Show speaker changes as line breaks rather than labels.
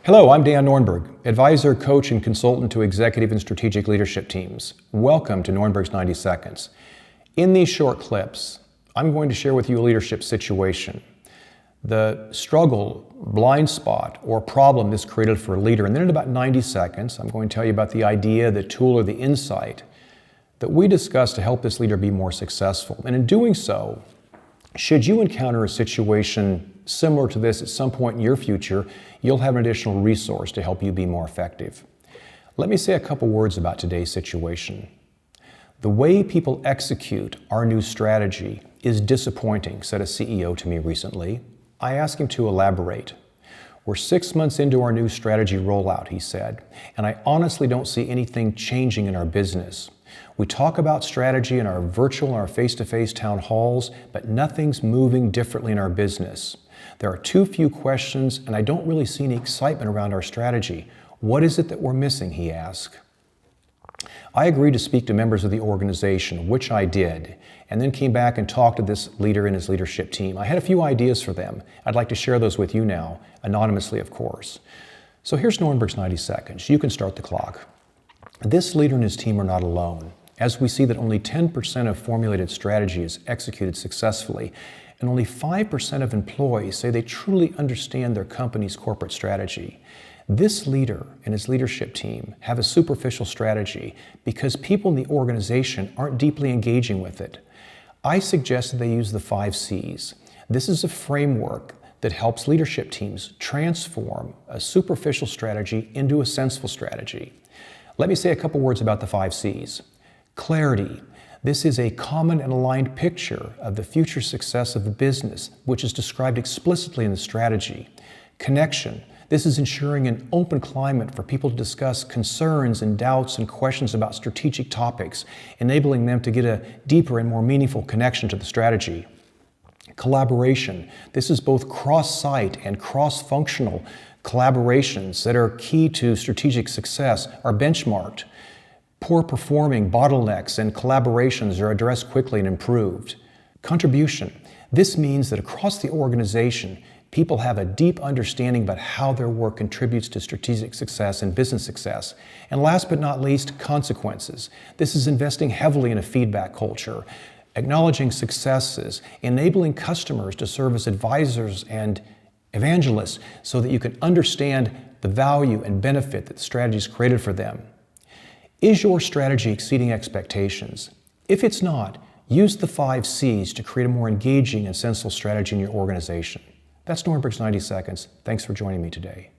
Hello, I'm Dan Norenberg, advisor, coach, and consultant to executive and strategic leadership teams. Welcome to Norenberg's 90 Seconds. In these short clips, I'm going to share with you a leadership situation, the struggle, blind spot, or problem this created for a leader. And then in about 90 seconds, I'm going to tell you about the idea, the tool, or the insight that we discussed to help this leader be more successful. And in doing so, should you encounter a situation similar to this at some point in your future, you'll have an additional resource to help you be more effective. Let me say a couple words about today's situation. The way people execute our new strategy is disappointing, said a CEO to me recently. I asked him to elaborate. We're 6 months into our new strategy rollout, he said, and I honestly don't see anything changing in our business. We talk about strategy in our virtual and our face-to-face town halls, but nothing's moving differently in our business. There are too few questions, and I don't really see any excitement around our strategy. What is it that we're missing, he asked. I agreed to speak to members of the organization, which I did, and then came back and talked to this leader and his leadership team. I had a few ideas for them. I'd like to share those with you now, anonymously, of course. So here's Norenberg's 90 Seconds. You can start the clock. This leader and his team are not alone, as we see that only 10% of formulated strategy is executed successfully, and only 5% of employees say they truly understand their company's corporate strategy. This leader and his leadership team have a superficial strategy because people in the organization aren't deeply engaging with it. I suggest that they use the 5 C's. This is a framework that helps leadership teams transform a superficial strategy into a senseful strategy. Let me say a couple words about the 5 C's. Clarity. This is a common and aligned picture of the future success of the business, which is described explicitly in the strategy. Connection. This is ensuring an open climate for people to discuss concerns and doubts and questions about strategic topics, enabling them to get a deeper and more meaningful connection to the strategy. Collaboration. This is both cross-site and cross-functional collaborations that are key to strategic success are benchmarked. Poor performing bottlenecks and collaborations are addressed quickly and improved. Contribution. This means that across the organization, people have a deep understanding about how their work contributes to strategic success and business success. And last but not least, consequences. This is investing heavily in a feedback culture, acknowledging successes, enabling customers to serve as advisors and evangelists so that you can understand the value and benefit that the strategy has created for them. Is your strategy exceeding expectations? If it's not, use the 5 C's to create a more engaging and sensible strategy in your organization. That's Norenberg's 90 Seconds. Thanks for joining me today.